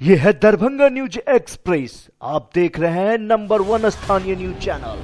ये है Darbhanga news express. आप देख रहे हैं नंबर 1 स्थानीय news channel.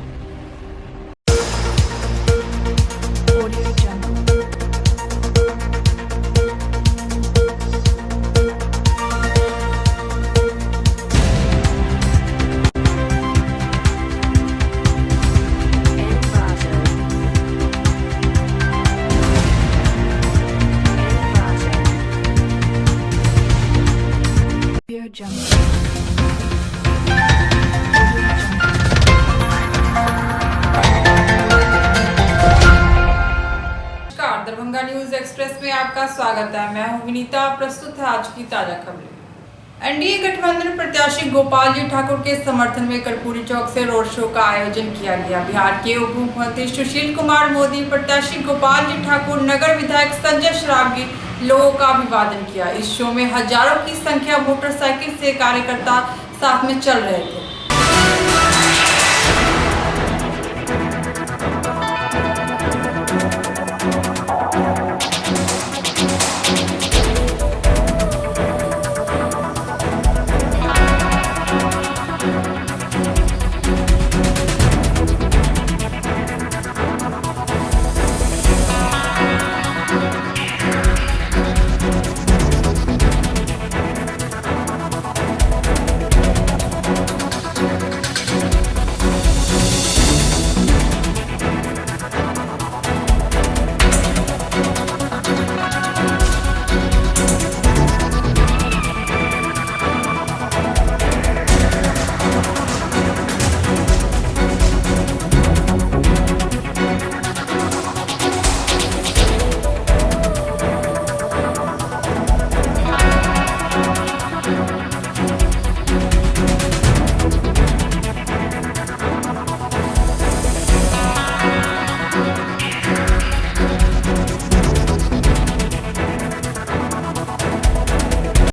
Darbhanga news express में आपका स्वागत है। मैं हूं विनीता। प्रस्तुत है आज की ताजा खबरें। एनडीए गठबंधन प्रत्याशी गोपाल जी ठाकुर के समर्थन में कर्पूरी चौक से रोड शो का आयोजन किया गया। बिहार के उप मुख्यमंत्री सुशील कुमार मोदी, प्रत्याशी गोपाल जी ठाकुर, नगर विधायक संजय सरावगी लोगों का अभिवादन किया। इस शो में हजारों की संख्या मोटरसाइकिल से कार्यकर्ता साथ में चल रहे थे।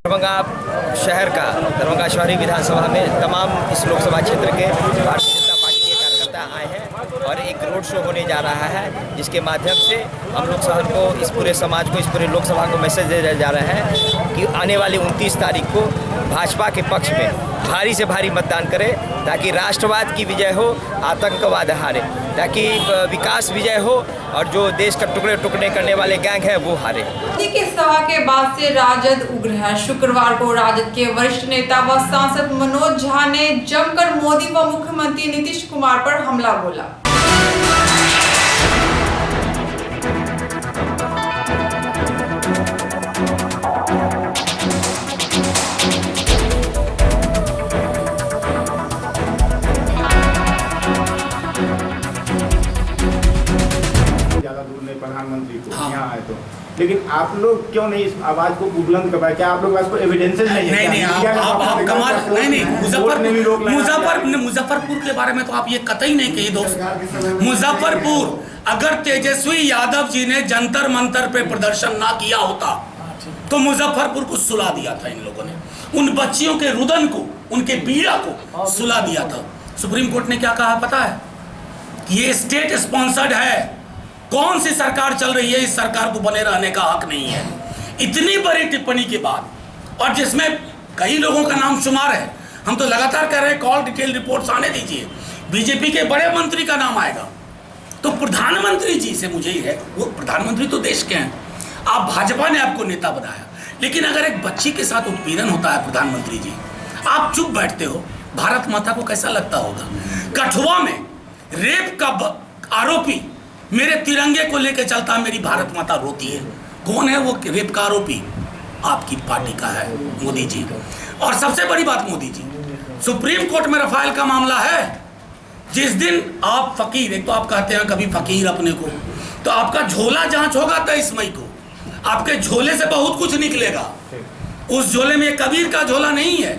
दरभंगा शहर का दरभंगा शहरी विधानसभा में तमाम इस लोकसभा क्षेत्र के भारतीय जनता पार्टी के कार्यकर्ता आए हैं और एक रोड शो होने जा रहा है, जिसके माध्यम से हम लोग शहर को, इस पूरे समाज को, इस पूरे लोकसभा को मैसेज दे जा रहे हैं कि आने वाली 29 तारीख को भाजपा के पक्ष में भारी से भारी मतदान करें, ताकि राष्ट्रवाद की विजय हो, आतंकवाद हारे, ताकि विकास विजय हो और जो देश का टुकड़े टुकड़े करने वाले गैंग है वो हारे। मोदी की सभा के बाद से राजद उग्र है। शुक्रवार को राजद के वरिष्ठ नेता व सांसद मनोज झा ने जमकर मोदी व मुख्यमंत्री नीतीश कुमार पर हमला बोला। प्रधानमंत्री को यहाँ आए तो, लेकिन आप लोग क्यों नहीं इस आवाज को बुलंद कर पाए? क्या आप लोग पास कोई एविडेंसेस नहीं है? आप कमाल नहीं मुजफ्फरपुर के बारे में तो आप ये कतई नहीं कही दोस्त। मुजफ्फरपुर, अगर तेजस्वी यादव जी ने जंतर मंतर पे प्रदर्शन ना किया होता तो मुजफ्फरपुर को सुला दिया था इन लोगों ने। उन बच्चियों के रुदन को, उनके पीड़ा को सुला दिया था। सुप्रीम कोर्ट ने क्या कहा पता है? ये स्टेट स्पॉन्सर्ड है, कौन सी सरकार चल रही है, इस सरकार को बने रहने का हक नहीं है। इतनी बड़ी टिप्पणी के बाद, और जिसमें कई लोगों का नाम शुमार है, हम तो लगातार कह रहे हैं कॉल डिटेल रिपोर्ट्स आने दीजिए, बीजेपी के बड़े मंत्री का नाम आएगा। तो प्रधानमंत्री जी से मुझे ही है, वो प्रधानमंत्री तो देश के हैं, आप भाजपा ने आपको नेता बनाया, लेकिन अगर एक बच्ची के साथ उत्पीड़न होता है प्रधानमंत्री जी, आप चुप बैठते हो, भारत माता को कैसा लगता होगा? कठुआ में रेप का आरोपी मेरे तिरंगे को लेकर चलता है, मेरी भारत माता रोती है। कौन है वो रेप का आरोपी? आपकी पार्टी का है, मोदी जी। और सबसे बड़ी बात, मोदी जी, सुप्रीम कोर्ट में रफाल का मामला है। जिस दिन आप फकीर, एक तो आप कहते हैं कभी फकीर अपने को, तो आपका झोला जांच होगा 23 मई को, आपके झोले से बहुत कुछ निकलेगा। उस झोले में कबीर का झोला नहीं है,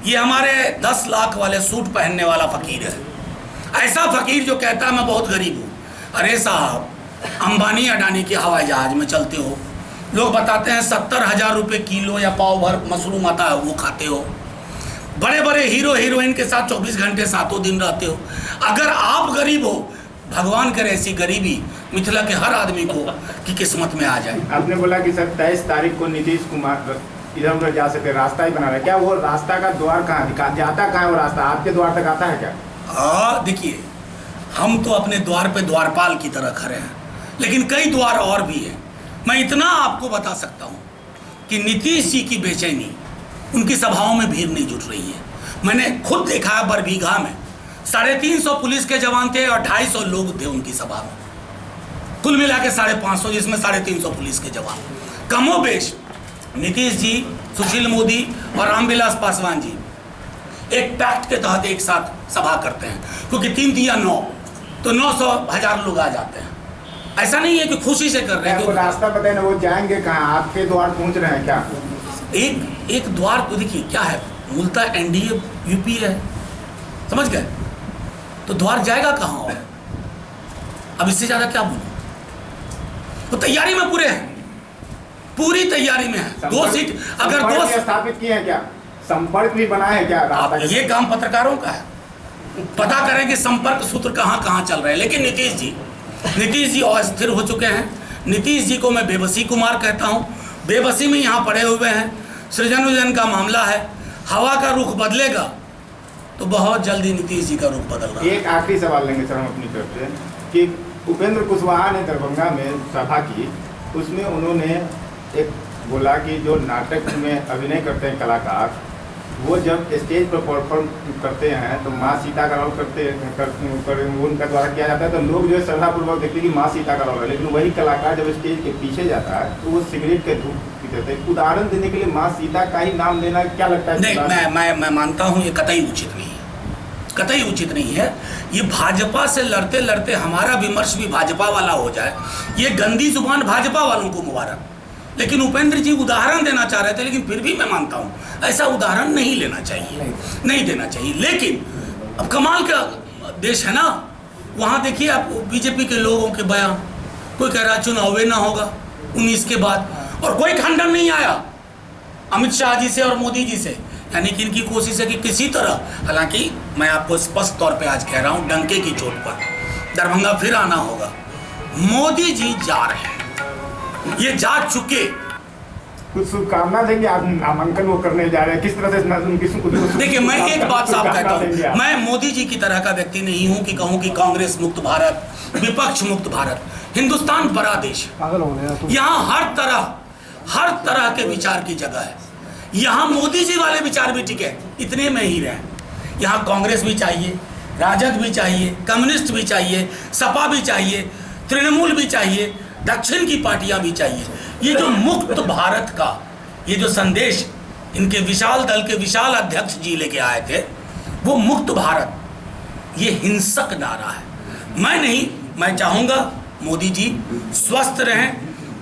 ये हमारे 10 लाख वाले सूट पहनने वाला फकीर है। ऐसा फकीर जो कहता है मैं बहुत गरीब हूँ। अरे साहब, अंबानी अडानी के हवाई जहाज में चलते हो, लोग बताते हैं 70,000 रुपये किलो या पाव भर मशरूम आता है, वो खाते हो। बड़े बड़े हीरो हीरोइन के साथ 24 घंटे 7 दिन रहते हो। अगर आप गरीब हो, भगवान करे ऐसी गरीबी मिथिला के हर आदमी को की किस्मत में आ जाए। आपने बोला कि सर 23 तारीख को नीतीश कुमार इधर उधर जा सकते, रास्ता ही बना रहा है। क्या वो रास्ता का द्वार कहाँ जाता, कहाँ है वो रास्ता? आपके द्वार तक आता है क्या? देखिए, हम तो अपने द्वार पे द्वारपाल की तरह खड़े हैं, लेकिन कई द्वार और भी हैं। मैं इतना आपको बता सकता हूँ कि नीतीश जी की बेचैनी, उनकी सभाओं में भीड़ नहीं जुट रही है। मैंने खुद देखा है, बरबीघा में 350 पुलिस के जवान थे और 250 लोग थे उनकी सभा में, कुल मिला के 550, जिसमें 350 पुलिस के जवान। कमोबेश नीतीश जी, सुशील मोदी और रामविलास पासवान जी एक पैक्ट के तहत एक साथ सभा करते हैं, क्योंकि 3 या 9 तो 900,000 लोग आ जाते हैं। ऐसा नहीं है कि खुशी से कर रहे हैं। रास्ता बताए ना, वो जाएंगे कहाँ? आपके द्वार पहुंच रहे हैं क्या? एक द्वार तो देखिए क्या है, मूलतः एनडीए यूपी है, समझ गए, तो द्वार जाएगा कहाँ? और अब इससे ज्यादा क्या बोलूं? तो तैयारी में पूरे हैं, पूरी तैयारी में है। 2 सीट अगर 2 स्थापित किए हैं क्या? संपर्क भी बना है क्या? आप ये काम पत्रकारों का है, पता करें कि संपर्क सूत्र कहाँ कहाँ चल रहे हैं। लेकिन नीतीश जी अस्थिर हो चुके हैं। नीतीश जी को मैं बेबसी कुमार कहता हूँ, बेबसी में यहाँ पड़े हुए हैं। सृजन उजन का मामला है, हवा का रुख बदलेगा तो बहुत जल्दी नीतीश जी का रुख बदल रहा है। एक आखिरी सवाल लेंगे सर हम अपनी तरफ से कि उपेंद्र कुशवाहा ने दरभंगा में सभा की, उसमें उन्होंने एक बोला कि जो नाटक में अभिनय करते हैं कलाकार, वो जब स्टेज पर परफॉर्म करते हैं तो माँ सीता का रोल उनका द्वारा किया जाता है, तो लोग जो है श्रद्धापूर्वक देखते हैं कि माँ सीता का रोल है। लेकिन वही कलाकार जब स्टेज के पीछे जाता है तो वो सिगरेट के धूप पीते थे। उदाहरण देने के लिए माँ सीता का ही नाम लेना क्या लगता है? नहीं, मैं मानता हूँ ये कतई उचित नहीं है, कतई उचित नहीं है। ये भाजपा से लड़ते लड़ते हमारा विमर्श भी भाजपा वाला हो जाए, ये गंदी जुबान भाजपा वालों को मुबारक। लेकिन उपेंद्र जी उदाहरण देना चाह रहे थे, लेकिन फिर भी मैं मानता हूँ ऐसा उदाहरण नहीं लेना चाहिए, नहीं देना चाहिए। लेकिन अब कमाल का देश है ना, वहाँ देखिए आप बीजेपी के लोगों के बयान, कोई कह रहा चुनाव ना होगा 19 के बाद, और कोई खंडन नहीं आया अमित शाह जी से और मोदी जी से। यानी कि इनकी कोशिश है कि किसी तरह, हालांकि मैं आपको स्पष्ट तौर पे आज कह रहा हूँ, डंके की चोट पर दरभंगा फिर आना होगा। मोदी जी जा रहे हैं, ये जा चुके। कुछ शुभकामना देंगे? आप नामांकन वो करने जा रहे हैं, किस तरह से? देखिए, मैं एक बात साफ कहता हूँ, मैं मोदी जी की तरह का व्यक्ति नहीं हूँ कि कहूँ कि कांग्रेस मुक्त भारत, विपक्ष मुक्त भारत। हिंदुस्तान बड़ा देश है, यहाँ हर तरह के विचार की जगह है। यहाँ मोदी जी वाले विचार भी टिके, इतने में ही रहे। यहाँ कांग्रेस भी चाहिए, राजद भी चाहिए, कम्युनिस्ट भी चाहिए, सपा भी चाहिए, तृणमूल भी चाहिए, दक्षिण की पार्टियां भी चाहिए। ये जो मुक्त भारत का ये जो संदेश इनके विशाल दल के विशाल अध्यक्ष जी लेके आए थे, वो मुक्त भारत, ये हिंसक नारा है। मैं चाहूँगा मोदी जी स्वस्थ रहें,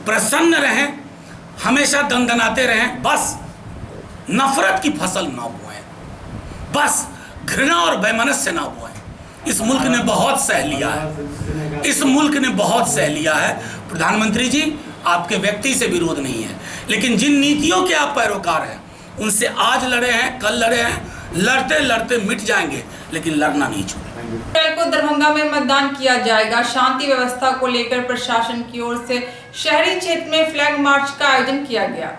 प्रसन्न रहें, हमेशा दंदनाते रहें। बस नफरत की फसल ना बोएं, बस घृणा और वैमनस्य ना बोएं। इस मुल्क ने बहुत सह लिया है, इस मुल्क ने बहुत सह लिया है। प्रधानमंत्री जी, आपके व्यक्ति से विरोध नहीं है, लेकिन जिन नीतियों के आप पैरोकार हैं उनसे आज लड़े हैं, कल लड़े हैं, लड़ते लड़ते मिट जाएंगे, लेकिन लड़ना नहीं छोड़ेंगे। अप्रैल को दरभंगा में मतदान किया जाएगा। शांति व्यवस्था को लेकर प्रशासन की ओर से शहरी क्षेत्र में फ्लैग मार्च का आयोजन किया गया।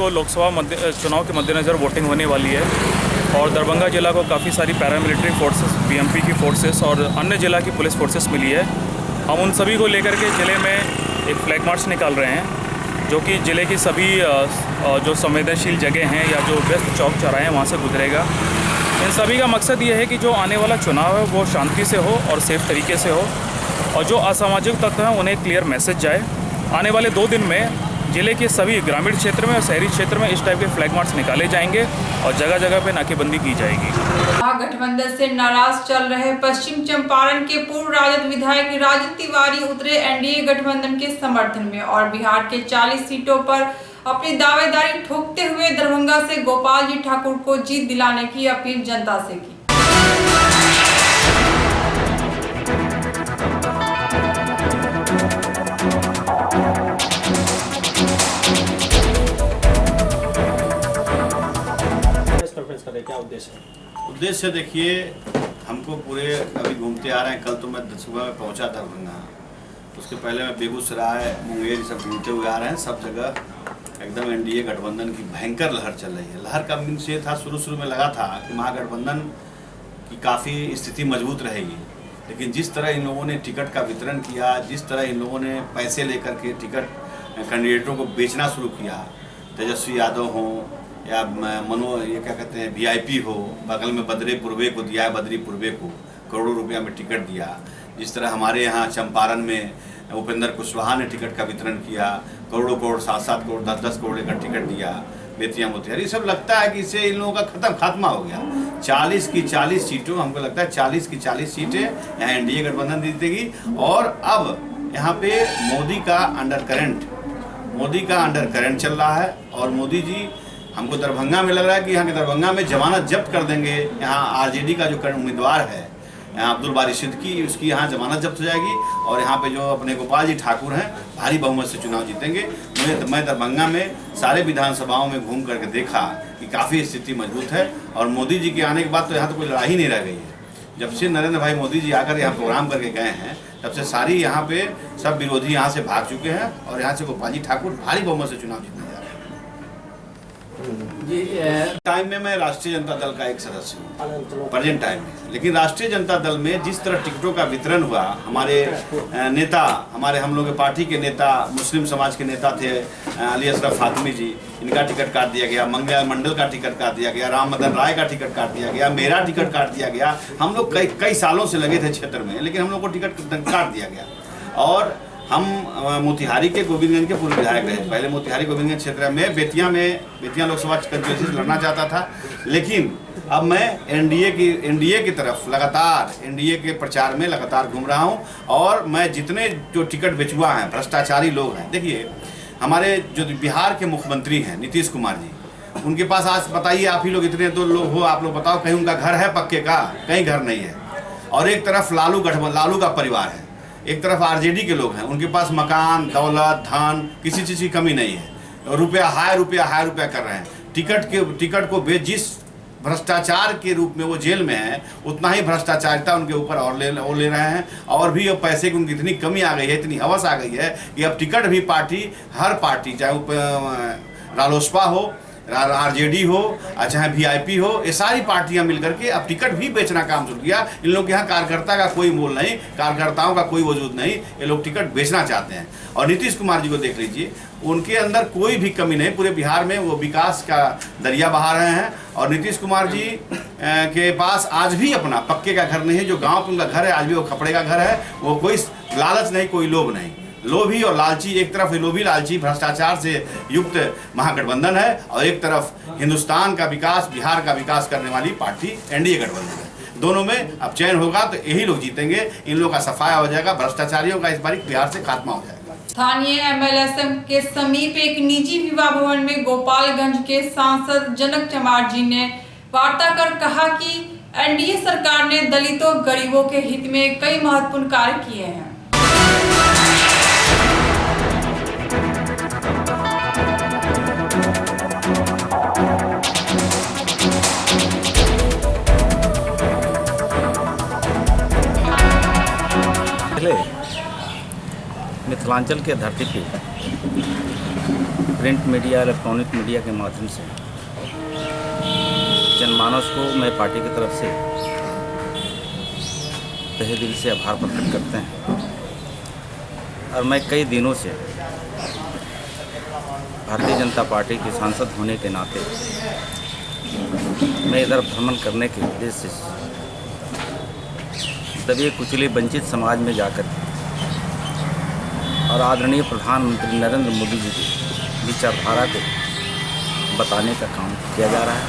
लोकसभा चुनाव के मद्देनज़र वोटिंग होने वाली है और दरभंगा जिला को काफ़ी सारी पैरामिलिट्री फोर्सेस, बीएमपी की फोर्सेस और अन्य जिला की पुलिस फोर्सेस मिली है। हम उन सभी को लेकर के ज़िले में एक फ्लैग मार्च निकाल रहे हैं, जो कि ज़िले की सभी जो संवेदनशील जगह हैं या जो व्यस्त चौक चौराहे हैं वहाँ से गुजरेगा। इन सभी का मकसद ये है कि जो आने वाला चुनाव है वो शांति से हो और सेफ तरीके से हो, और जो असामाजिक तत्व हैं उन्हें क्लियर मैसेज जाए। आने वाले 2 दिन में जिले के सभी ग्रामीण क्षेत्र में और शहरी क्षेत्र में इस टाइप के फ्लैग मार्च निकाले जाएंगे और जगह जगह पे नाकेबंदी की जाएगी। महागठबंधन से नाराज चल रहे पश्चिम चंपारण के पूर्व राजद विधायक राजन तिवारी उतरे एनडीए गठबंधन के समर्थन में और बिहार के 40 सीटों पर अपनी दावेदारी ठोकते हुए दरभंगा से गोपाल जी ठाकुर को जीत दिलाने की अपील जनता से की। क्या उद्देश्य देखिए, हमको पूरे अभी घूमते आ रहे हैं। कल तो मैं सुबह में पहुंचा दरभंगा, उसके पहले मैं बेगूसराय, मुंगेर सब घूमते हुए आ रहे हैं। सब जगह एकदम एनडीए गठबंधन की भयंकर लहर चल रही है। लहर का मीन्स ये था, शुरू में लगा था कि महागठबंधन की काफ़ी स्थिति मजबूत रहेगी, लेकिन जिस तरह इन लोगों ने टिकट का वितरण किया, जिस तरह इन लोगों ने पैसे लेकर के टिकट कैंडिडेटों को बेचना शुरू किया, तेजस्वी यादव हो या ये क्या कहते हैं वीआईपी हो, बगल में बद्री पूर्वे को दिया है, बद्री पूर्वे को करोड़ों रुपया में टिकट दिया। जिस तरह हमारे यहाँ चंपारण में उपेंद्र कुशवाहा ने टिकट का वितरण किया, करोड़ों करोड़ 7-7 करोड़ 10-10 करोड़ लेकर टिकट दिया, बेतिया मोतिहारी, ये सब लगता है कि इससे इन लोगों का खात्मा हो गया। 40 की 40 सीटों, हमको लगता है 40 की 40 सीटें यहाँ एनडीए गठबंधन जीतेगी। और अब यहाँ पे मोदी का अंडर करंट चल रहा है। और मोदी जी, हमको दरभंगा में लग रहा है कि यहाँ के दरभंगा में जमानत जब्त कर देंगे। यहाँ आरजेडी का जो उम्मीदवार है यहाँ अब्दुल बारी सिद्दीकी, उसकी यहाँ जमानत जब्त हो जाएगी और यहाँ पे जो अपने गोपाल जी ठाकुर हैं भारी बहुमत से चुनाव जीतेंगे। मैं दरभंगा में सारे विधानसभाओं में घूम करके देखा कि काफ़ी स्थिति मजबूत है। और मोदी जी के आने के बाद तो यहाँ तो कोई लड़ाई नहीं रह गई है। जब से नरेंद्र भाई मोदी जी आकर यहाँ प्रोग्राम करके गए हैं, तब से सारी यहाँ पे सब विरोधी यहाँ से भाग चुके हैं और यहाँ से गोपाल जी ठाकुर भारी बहुमत से चुनाव जीतने जा रहे हैं। टाइम में मैं राष्ट्रीय जनता दल का एक सदस्य हूँ प्रेजेंट टाइम में, लेकिन राष्ट्रीय जनता दल में जिस तरह टिकटों का वितरण हुआ, हमारे नेता, हम लोग के पार्टी के नेता, मुस्लिम समाज के नेता थे अली अशरफ फातिमी जी, इनका टिकट काट दिया गया, मंगल मंडल का टिकट काट दिया गया, राम मदन राय का टिकट काट दिया गया, मेरा टिकट काट दिया गया। हम लोग कई सालों से लगे थे क्षेत्र में, लेकिन हम लोग को टिकट काट दिया गया। और हम मोतिहारी के गोविंदगंज के पूर्व विधायक रहे। पहले मोतिहारी गोविंदगंज क्षेत्र में बेतिया लोकसभा कंस्टिट्यूंसी से लड़ना चाहता था, लेकिन अब मैं एनडीए की तरफ लगातार, एनडीए के प्रचार में लगातार घूम रहा हूं। और मैं जितने जो टिकट बेचुआ हैं, भ्रष्टाचारी लोग हैं, देखिए हमारे जो बिहार के मुख्यमंत्री हैं नीतीश कुमार जी, उनके पास आज बताइए, आप ही लोग इतने तो लोग हो, आप लोग बताओ कहीं उनका घर है पक्के का? कहीं घर नहीं है। और एक तरफ लालू का परिवार है, एक तरफ आरजेडी के लोग हैं, उनके पास मकान, दौलत, धन, किसी चीज़ की कमी नहीं है। रुपया हाय रुपया कर रहे हैं। टिकट को जिस भ्रष्टाचार के रूप में वो जेल में है, उतना ही भ्रष्टाचारिता उनके ऊपर और ले रहे हैं। और भी अब पैसे की उनकी इतनी कमी आ गई है, इतनी हवस आ गई है कि अब टिकट भी हर पार्टी, चाहे रालोसपा हो, आरजेडी हो, चाहे वीआईपी हो, ये सारी पार्टियां मिलकर के अब टिकट भी बेचना काम शुरू किया। इन लोगों के यहाँ कार्यकर्ता का कोई मोल नहीं, कार्यकर्ताओं का कोई वजूद नहीं, ये लोग टिकट बेचना चाहते हैं। और नीतीश कुमार जी को देख लीजिए, उनके अंदर कोई भी कमी नहीं, पूरे बिहार में वो विकास का दरिया बहा रहे हैं। और नीतीश कुमार जी के पास आज भी अपना पक्के का घर नहीं है, जो गाँव पे उनका घर है आज भी वो खपड़े का घर है। वो कोई लालच नहीं, कोई लोभ नहीं। लोभी और लालची, एक तरफ लोभी लालची भ्रष्टाचार से युक्त महागठबंधन है और एक तरफ हिंदुस्तान का विकास, बिहार का विकास करने वाली पार्टी एनडीए गठबंधन है। दोनों में अब चयन होगा तो यही लोग जीतेंगे, इन लोगों का सफाया हो जाएगा, भ्रष्टाचारियों का इस बार बिहार से खात्मा हो जाएगा। स्थानीय एमएलएसएम के समीप एक निजी विवाह भवन में गोपालगंज के सांसद जनक चमार जी ने वार्ता कर कहा कि एनडीए सरकार ने दलितों, गरीबों के हित में कई महत्वपूर्ण कार्य किए हैं। मिथिलांचल के धरती पे प्रिंट मीडिया, इलेक्ट्रॉनिक मीडिया के माध्यम से जनमानस को मैं पार्टी की तरफ से तहे दिल से आभार प्रकट करते हैं और मैं कई दिनों से भारतीय जनता पार्टी के सांसद होने के नाते मैं इधर भ्रमण करने के उद्देश्य से दबे कुचले वंचित समाज में जाकर और आदरणीय प्रधानमंत्री नरेंद्र मोदी जी की विचारधारा को बताने का काम किया जा रहा है।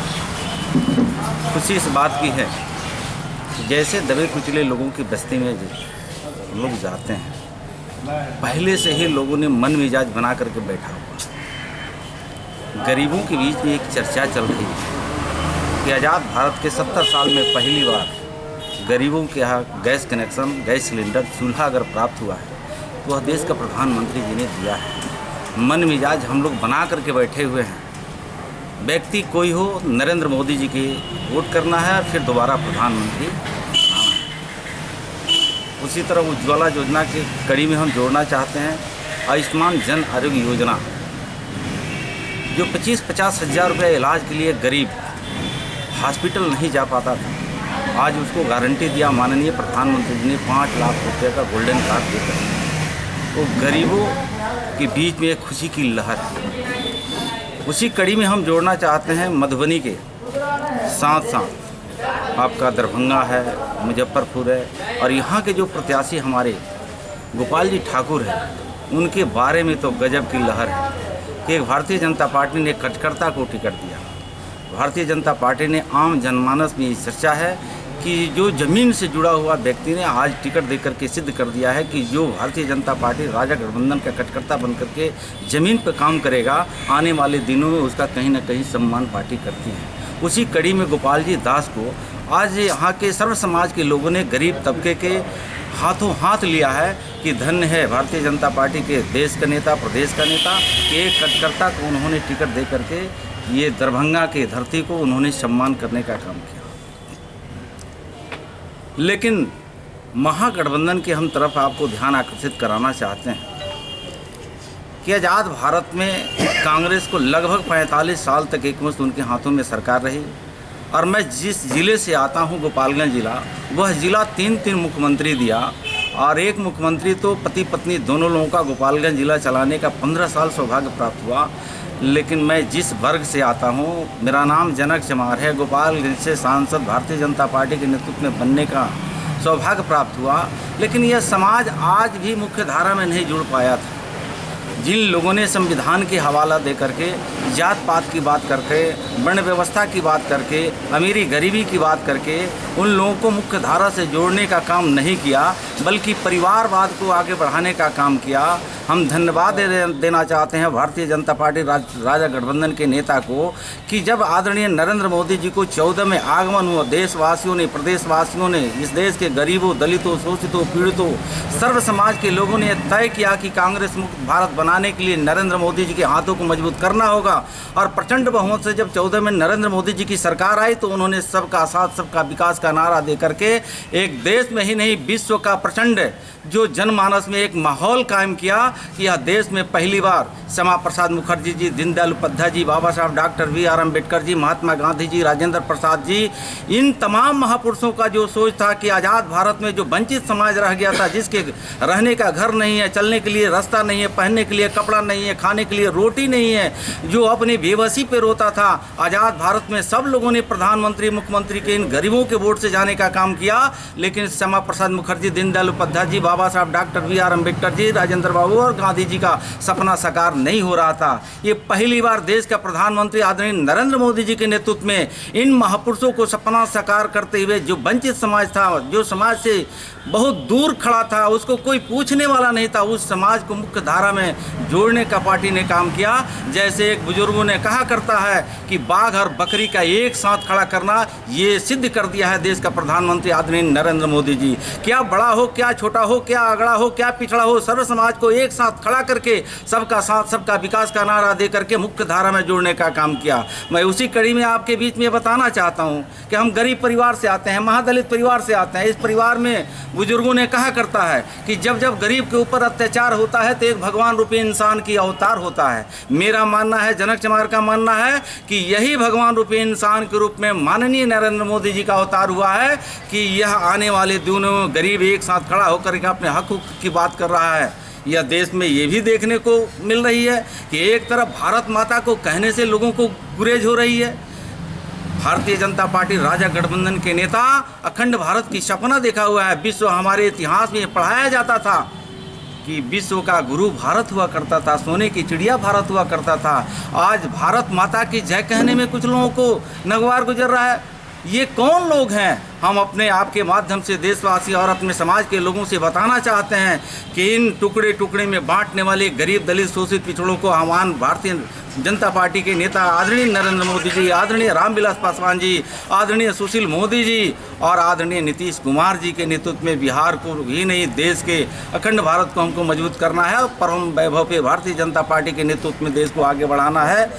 खुशी इस बात की है कि जैसे दबे कुचले लोगों की बस्ती में लोग जाते हैं, पहले से ही लोगों ने मन मिजाज बना करके बैठा हुआ। गरीबों के बीच में एक चर्चा चल रही है कि आज़ाद भारत के 70 साल में पहली बार गरीबों के यहाँ गैस कनेक्शन, गैस सिलेंडर, चूल्हा अगर प्राप्त हुआ है तो वह देश का प्रधानमंत्री जी ने दिया है। मन मिजाज हम लोग बना करके बैठे हुए हैं। व्यक्ति कोई हो, नरेंद्र मोदी जी की वोट करना है और फिर दोबारा प्रधानमंत्री बनाना है। उसी तरह उज्ज्वला योजना की कड़ी में हम जोड़ना चाहते हैं आयुष्मान जन आरोग्य योजना, जो 25-50 हज़ार रुपये इलाज के लिए गरीब हॉस्पिटल नहीं जा पाता था, आज उसको गारंटी दिया माननीय प्रधानमंत्री जी ने 5 लाख रुपये का गोल्डन कार्ड देकर। वो गरीबों के बीच में एक खुशी की लहर है। उसी कड़ी में हम जोड़ना चाहते हैं मधुबनी के साथ साथ आपका दरभंगा है, मुजफ्फरपुर है, और यहाँ के जो प्रत्याशी हमारे गोपाल जी ठाकुर हैं, उनके बारे में तो गजब की लहर है कि भारतीय जनता पार्टी ने कार्यकर्ता को टिकट दिया। भारतीय जनता पार्टी ने आम जनमानस में ये चर्चा है कि जो ज़मीन से जुड़ा हुआ व्यक्ति ने आज टिकट देकर के सिद्ध कर दिया है कि जो भारतीय जनता पार्टी राजा गठबंधन का कार्यकर्ता बन करके ज़मीन पर काम करेगा, आने वाले दिनों में उसका कहीं ना कहीं सम्मान पार्टी करती है। उसी कड़ी में गोपाल जी दास को आज यहाँ के सर्व समाज के लोगों ने, गरीब तबके के हाथों हाथ लिया है कि धन्य है भारतीय जनता पार्टी के देश का नेता, प्रदेश का नेता, कि एक कार्यकर्ता को उन्होंने टिकट दे करके ये दरभंगा के धरती को उन्होंने सम्मान करने का काम किया। लेकिन महागठबंधन के हम तरफ आपको ध्यान आकर्षित कराना चाहते हैं कि आज़ाद भारत में कांग्रेस को लगभग 45 साल तक एकमुश्त उनके हाथों में सरकार रही, और मैं जिस ज़िले से आता हूं, गोपालगंज ज़िला, वह ज़िला 3 मुख्यमंत्री दिया, और एक मुख्यमंत्री तो पति पत्नी दोनों लोगों का गोपालगंज ज़िला चलाने का 15 साल सौभाग्य प्राप्त हुआ। लेकिन मैं जिस वर्ग से आता हूं, मेरा नाम जनक चमार है, गोपालगंज से सांसद भारतीय जनता पार्टी के नेतृत्व में बनने का सौभाग्य प्राप्त हुआ, लेकिन यह समाज आज भी मुख्य धारा में नहीं जुड़ पाया था। जिन लोगों ने संविधान के हवाला दे करके, जात पात की बात करके, वर्ण व्यवस्था की बात करके, अमीरी गरीबी की बात करके उन लोगों को मुख्य धारा से जोड़ने का काम नहीं किया, बल्कि परिवारवाद को आगे बढ़ाने का काम किया। हम धन्यवाद देना चाहते हैं भारतीय जनता पार्टी राजा गठबंधन के नेता को कि जब आदरणीय नरेंद्र मोदी जी को 14 में आगमन हुआ, देशवासियों ने, प्रदेशवासियों ने, इस देश के गरीबों, दलितों, शोषितों, पीड़ितों, सर्व समाज के लोगों ने तय किया कि कांग्रेस मुक्त भारत बनाने के लिए नरेंद्र मोदी जी के हाथों को मजबूत करना होगा। और प्रचंड बहुमत से जब 14 में नरेंद्र मोदी जी की सरकार आई तो उन्होंने सबका साथ, सबका विकास का नारा दे करके एक देश में ही नहीं, विश्व का प्रचंड जो जनमानस में एक माहौल कायम किया कि यह देश में पहली बार श्यामा प्रसाद मुखर्जी जी, दीनदयाल उपाध्याय जी, बाबा साहब डॉक्टर BR अम्बेडकर जी, महात्मा गांधी जी, राजेंद्र प्रसाद जी, इन तमाम महापुरुषों का जो सोच था कि आज़ाद भारत में जो वंचित समाज रह गया था, जिसके रहने का घर नहीं है, चलने के लिए रास्ता नहीं है, पहनने के लिए कपड़ा नहीं है, खाने के लिए रोटी नहीं है, जो अपनी बेबसी पे रोता था, आज़ाद भारत में सब लोगों ने प्रधानमंत्री, मुख्यमंत्री के इन गरीबों के वोट से जाने का काम किया। लेकिन श्यामा प्रसाद मुखर्जी, दीनदयाल उपाध्याय जी, बाबा साहब डॉक्टर BR अम्बेडकर जी, राजेंद्र बाबू और गांधी जी का सपना साकार नहीं हो रहा था। ये पहली बार देश का प्रधानमंत्री आदरणीय नरेंद्र मोदी जी के नेतृत्व में इन महापुरुषों को सपना साकार करते हुए, जो वंचित समाज था, जो समाज से बहुत दूर खड़ा था, उसको कोई पूछने वाला नहीं था, उस समाज को मुख्य धारा में जोड़ने का पार्टी ने काम किया। जैसे एक बुजुर्गों ने कहा करता है कि बाघ और बकरी का एक साथ खड़ा करना, ये सिद्ध कर दिया है देश का प्रधानमंत्री आदरणीय नरेंद्र मोदी जी। क्या बड़ा हो, क्या छोटा हो, क्या अगड़ा हो, क्या पिछड़ा हो, सर्व समाज को एक साथ खड़ा करके सबका साथ, सबका विकास का नारा दे करके मुख्य धारा में जोड़ने का काम किया। मैं उसी कड़ी में आपके बीच में बताना चाहता हूँ कि हम गरीब परिवार से आते हैं, महादलित परिवार से आते हैं। इस परिवार में बुजुर्गों ने कहा करता है कि जब जब गरीब के ऊपर अत्याचार होता है तो एक भगवान रूपी इंसान की अवतार होता है। मेरा मानना है, जनक चमार का मानना है कि यही भगवान रूपी इंसान के रूप में माननीय नरेंद्र मोदी जी का अवतार हुआ है कि यह आने वाले दिनों में गरीब एक साथ खड़ा होकर के अपने हक की बात कर रहा है। यह देश में ये भी देखने को मिल रही है कि एक तरफ भारत माता को कहने से लोगों को गुरेज हो रही है। भारतीय जनता पार्टी राजा गठबंधन के नेता अखंड भारत की सपना देखा हुआ है। विश्व हमारे इतिहास में पढ़ाया जाता था कि विश्व का गुरु भारत हुआ करता था, सोने की चिड़िया भारत हुआ करता था। आज भारत माता की जय कहने में कुछ लोगों को नगवार गुजर रहा है। ये कौन लोग हैं? हम अपने आप के माध्यम से देशवासी और अपने समाज के लोगों से बताना चाहते हैं कि इन टुकड़े टुकड़े में बांटने वाले गरीब दलित शोषित पिछड़ों को हमारे भारतीय जनता पार्टी के नेता आदरणीय नरेंद्र मोदी जी, आदरणीय रामविलास पासवान जी, आदरणीय सुशील मोदी जी और आदरणीय नीतीश कुमार जी के नेतृत्व में बिहार को ही नहीं देश के अखंड भारत को हमको मजबूत करना है और परम वैभव पे भारतीय जनता पार्टी के नेतृत्व में देश को आगे बढ़ाना है।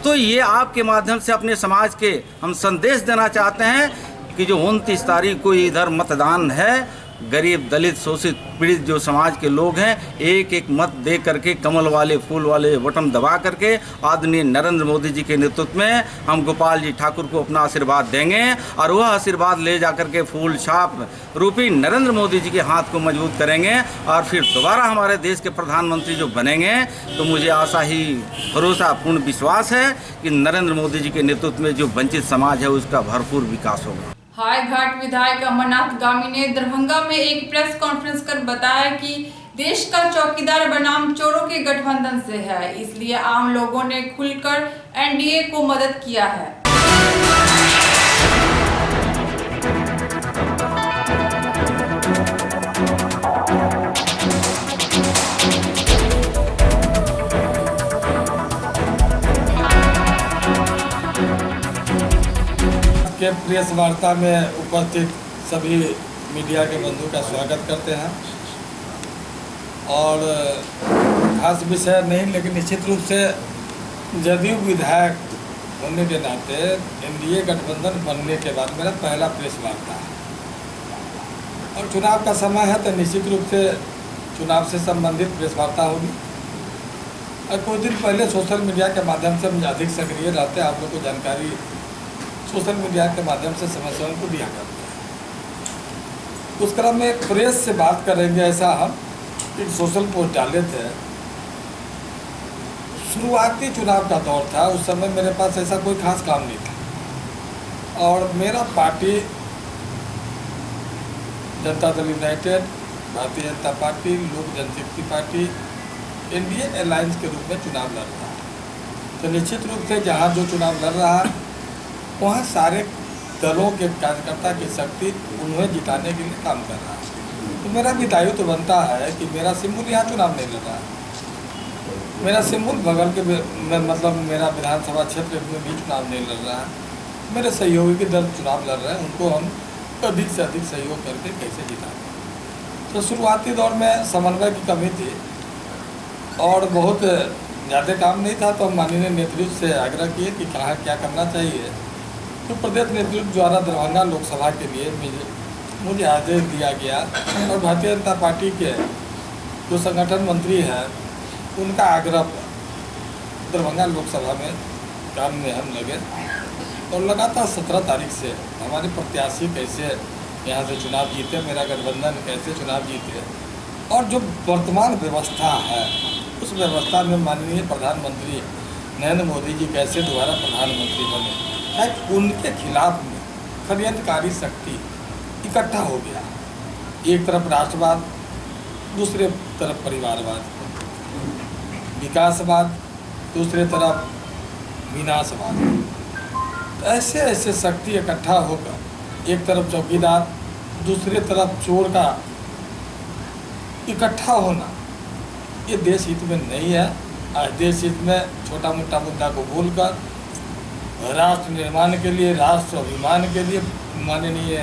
तो ये आपके माध्यम से अपने समाज के हम संदेश देना चाहते हैं कि जो 29 तारीख को इधर मतदान है, गरीब दलित शोषित पीड़ित जो समाज के लोग हैं एक एक मत दे करके कमल वाले फूल वाले बटन दबा करके आदरणीय नरेंद्र मोदी जी के नेतृत्व में हम गोपाल जी ठाकुर को अपना आशीर्वाद देंगे और वह आशीर्वाद ले जा करके फूल छाप रूपी नरेंद्र मोदी जी के हाथ को मजबूत करेंगे और फिर दोबारा हमारे देश के प्रधानमंत्री जो बनेंगे तो मुझे आशा ही भरोसा पूर्ण विश्वास है कि नरेंद्र मोदी जी के नेतृत्व में जो वंचित समाज है उसका भरपूर विकास होगा। हाय घाट विधायक अमरनाथ गामी ने दरभंगा में एक प्रेस कॉन्फ्रेंस कर बताया कि देश का चौकीदार बनाम चोरों के गठबंधन से है, इसलिए आम लोगों ने खुलकर एनडीए को मदद किया है। के प्रेस वार्ता में उपस्थित सभी मीडिया के बंधु का स्वागत करते हैं और खास विषय नहीं लेकिन निश्चित रूप से जदयू विधायक होने के नाते एनडीए गठबंधन बनने के बाद मेरा पहला प्रेस वार्ता है और चुनाव का समय है तो निश्चित रूप से चुनाव से संबंधित प्रेस वार्ता होगी। और कुछ दिन पहले सोशल मीडिया के माध्यम से हम अधिक सक्रिय रहते हैं, आप लोग को जानकारी सोशल मीडिया के माध्यम से समस्याओं को दिया करते हैं। उस क्रम में प्रेस से बात करेंगे, ऐसा हम एक सोशल पोस्ट डाले थे। शुरुआती चुनाव का दौर था, उस समय मेरे पास ऐसा कोई खास काम नहीं था और मेरा party Janata Dal United, Bharatiya Janata party, लोक जनशक्ति पार्टी एनडीए अलायंस के रूप में चुनाव लड़ रहा है। तो निश्चित रूप से जहाँ जो चुनाव लड़ रहा है वहाँ सारे दलों के कार्यकर्ता की शक्ति उन्हें जिताने के लिए काम कर रहा है। तो मेरा भी दायित्व बनता है कि मेरा सिंबल यहाँ चुनाव नहीं लड़ रहा है, मेरा सिंबल बगल के मतलब मेरा विधानसभा क्षेत्र में भी चुनाव नहीं लड़ रहा है। मेरे सहयोगी के दल चुनाव लड़ रहे हैं, उनको हम अधिक से अधिक सहयोग करके कैसे जिताएं। तो शुरुआती दौर में समन्वय की कमी थी और बहुत ज़्यादा काम नहीं था, तो हम माननीय नेतृत्व से आग्रह किए कि कहाँ क्या करना चाहिए। तो प्रदेश नेतृत्व द्वारा दरभंगा लोकसभा के लिए मुझे आदेश दिया गया और भारतीय जनता पार्टी के जो संगठन मंत्री हैं उनका आग्रह पर दरभंगा लोकसभा में काम में हम लगे और लगातार 17 तारीख से हमारे प्रत्याशी कैसे यहाँ से चुनाव जीते, मेरा गठबंधन कैसे चुनाव जीते और जो वर्तमान व्यवस्था है उस व्यवस्था में माननीय प्रधानमंत्री नरेंद्र मोदी जी कैसे दोबारा प्रधानमंत्री बने, उनके खिलाफ में षड्यंत्रकारी शक्ति इकट्ठा हो गया। एक तरफ राष्ट्रवाद, दूसरे तरफ परिवारवाद, विकासवाद, दूसरे तरफ विनाशवाद। तो ऐसे ऐसे शक्ति इकट्ठा होकर एक तरफ चौकीदार, दूसरे तरफ चोर का इकट्ठा होना ये देश हित में नहीं है। आज देश हित में छोटा मोटा मुद्दा को भूलकर राष्ट्र निर्माण के लिए, राष्ट्र अभिमान के लिए माननीय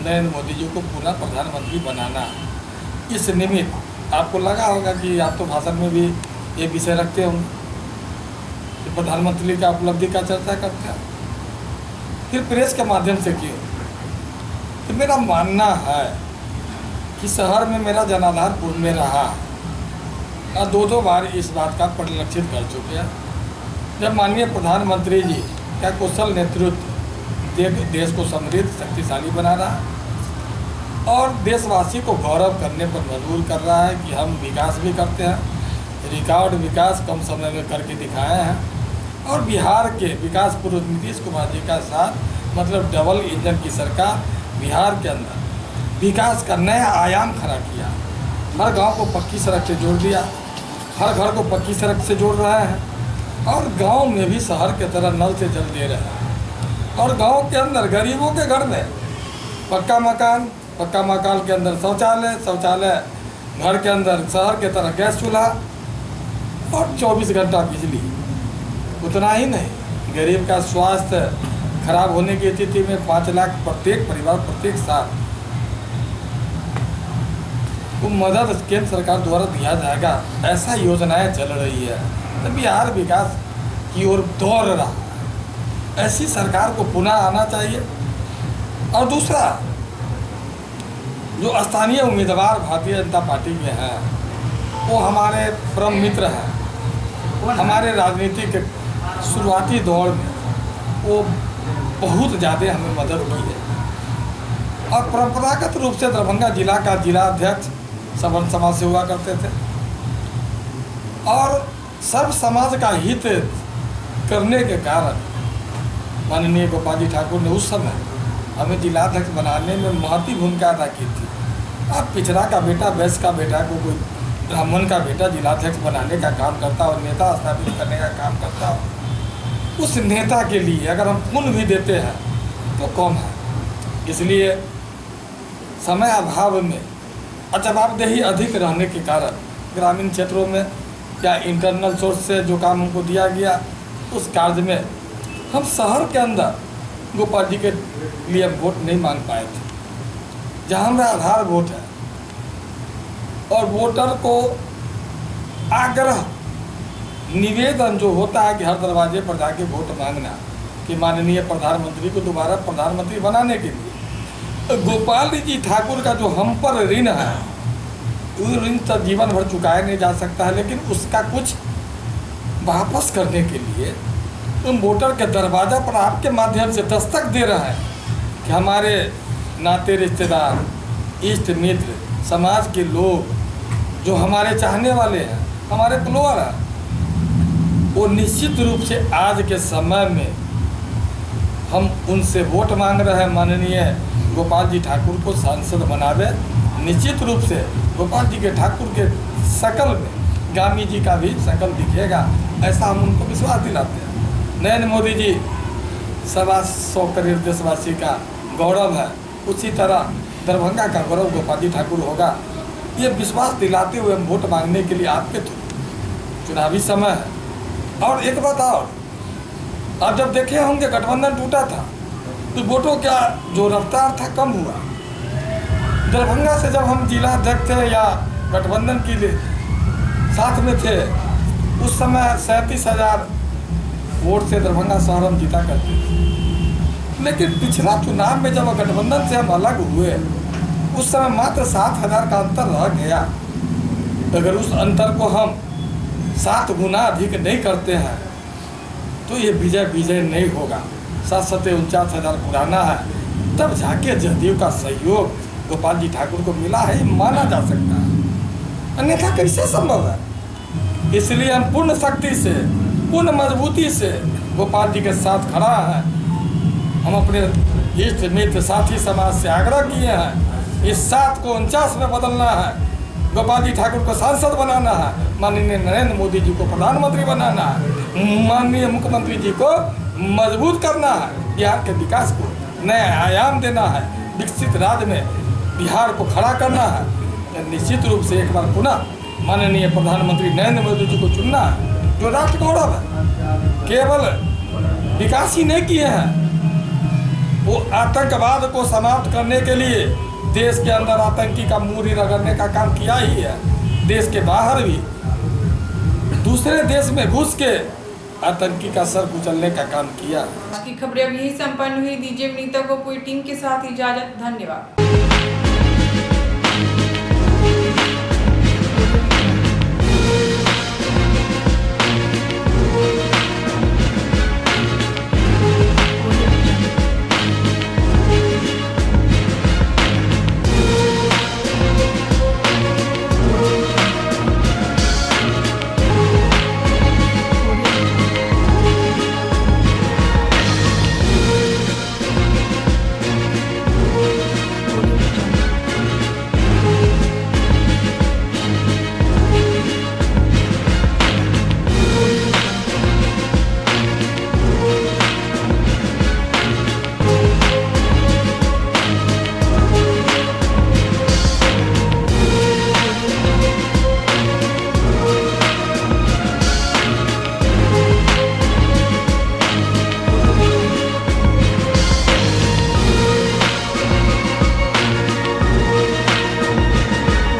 नरेंद्र मोदी जी को पुनः प्रधानमंत्री बनाना है। इस निमित्त आपको लगा होगा कि आप तो भाषण में भी ये विषय रखते होंगे कि प्रधानमंत्री का उपलब्धि का चर्चा करते हैं, फिर प्रेस के माध्यम से क्यों? तो मेरा मानना है कि शहर में मेरा जनाधार पूर्व में रहा और दो बार इस बात का परिलक्षित कर चुके हैं। जब माननीय प्रधानमंत्री जी का कुशल नेतृत्व देश को समृद्ध शक्तिशाली बना रहा और देशवासी को गौरव करने पर मजबूर कर रहा है कि हम विकास भी करते हैं, रिकॉर्ड विकास कम समय में करके दिखाए हैं। और बिहार के विकास पूर्व नीतीश कुमार जी का साथ मतलब डबल इंजन की सरकार बिहार के अंदर विकास का नया आयाम खड़ा किया। हर गांव को पक्की सड़क से जोड़ दिया, हर घर को पक्की सड़क से जोड़ रहे हैं और गांव में भी शहर के तरह नल से जल दे रहे हैं। और गांव के अंदर गरीबों के घर में पक्का मकान के अंदर शौचालय घर के अंदर शहर के तरह गैस चूल्हा और 24 घंटा बिजली। उतना ही नहीं, गरीब का स्वास्थ्य खराब होने की स्थिति में 5 लाख प्रत्येक परिवार प्रत्येक साल को मदद केंद्र सरकार द्वारा दिया जाएगा। ऐसा योजनाएं चल रही है तो बिहार विकास की ओर दौड़ रहा है। ऐसी सरकार को पुनः आना चाहिए। और दूसरा, जो स्थानीय उम्मीदवार भारतीय जनता पार्टी के हैं वो हमारे परम मित्र हैं। हमारे राजनीति के शुरुआती दौर में वो बहुत ज़्यादा हमें मदद की है और परंपरागत रूप से दरभंगा जिला का जिलाध्यक्ष सवर्ण समाज से हुआ करते थे और सब समाज का हित करने के कारण माननीय गोपाल जी ठाकुर ने उस समय हमें जिलाध्यक्ष बनाने में महत्वपूर्ण भूमिका अदा की थी। अब पिछड़ा का बेटा, वैश्य का बेटा को कोई ब्राह्मण का बेटा जिलाध्यक्ष बनाने का काम करता और नेता स्थापित करने का काम करता हो, उस नेता के लिए अगर हम पुण्य भी देते हैं तो कम है। इसलिए समय अभाव में जवाबदेही अधिक रहने के कारण ग्रामीण क्षेत्रों में या इंटरनल सोर्स से जो काम हमको दिया गया उस कार्य में हम शहर के अंदर गोपाल जी के लिए वोट नहीं मांग पाए थे, जहाँ हमारा आधार वोट है। और वोटर को आग्रह निवेदन जो होता है कि हर दरवाजे पर जाके वोट मांगना कि माननीय प्रधानमंत्री को दोबारा प्रधानमंत्री बनाने के लिए गोपाल जी ठाकुर का जो हम पर ऋण है वो ऋण तो जीवन भर चुकाया नहीं जा सकता है, लेकिन उसका कुछ वापस करने के लिए उन वोटर के दरवाजा पर आपके माध्यम से दस्तक दे रहा है कि हमारे नाते रिश्तेदार, इष्ट मित्र, समाज के लोग जो हमारे चाहने वाले हैं, हमारे फॉलोअर हैं, वो निश्चित रूप से आज के समय में हम उनसे वोट मांग रहे हैं माननीय गोपाल जी ठाकुर को सांसद बनावे। निश्चित रूप से गोपाल जी के ठाकुर के शकल में गामी जी का भी शकल दिखेगा, ऐसा हम उनको विश्वास दिलाते हैं। नरेंद्र मोदी जी 125 करोड़ देशवासी का गौरव है, उसी तरह दरभंगा का गौरव गोपाल जी ठाकुर होगा। ये विश्वास दिलाते हुए हम वोट मांगने के लिए आपके चुनावी समय है। और एक बात और, आप जब देखे होंगे गठबंधन टूटा था तो वोटों का जो रफ्तार था कम हुआ। दरभंगा से जब हम जिला अध्यक्ष थे या गठबंधन के लिए साथ में थे उस समय 37,000 वोट से दरभंगा शहर हम जीता करते थे। लेकिन पिछला चुनाव में जब गठबंधन से हम अलग हुए उस समय मात्र 7,000 का अंतर रह गया। अगर उस अंतर को हम 7 गुना अधिक नहीं करते हैं तो ये विजय नहीं होगा। 749,000 पुराना है, तब जाके जदयू का सहयोग गोपाल जी ठाकुर को मिला है, ये माना जा सकता है, अन्यथा कैसे संभव है। इसलिए हम पूर्ण शक्ति से, पूर्ण मजबूती से गोपाल जी के साथ खड़ा है। हम अपने इष्ट मित्र साथी समाज से आग्रह किए हैं, इस 7 को 49 में बदलना है, गोपाल जी ठाकुर को सांसद बनाना है, माननीय नरेंद्र मोदी जी को प्रधानमंत्री बनाना है, माननीय मुख्यमंत्री जी को मजबूत करना है, बिहार के विकास को नया आयाम देना है, विकसित राज्य में बिहार को खड़ा करना है। निश्चित रूप से एक बार पुनः माननीय प्रधानमंत्री नरेंद्र मोदी जी को चुनना है, जो राष्ट्र गौरव है। केवल विकास ही नहीं किए हैं, वो आतंकवाद को समाप्त करने के लिए देश के अंदर आतंकी का मूरी रगड़ने का काम किया ही है, देश के बाहर भी दूसरे देश में घुस के आतंकी का सर कुचलने का काम किया। आज की खबरें अब यही संपन्न हुई। दीजिए विनीता को पूरी टीम के साथ इजाजत। धन्यवाद।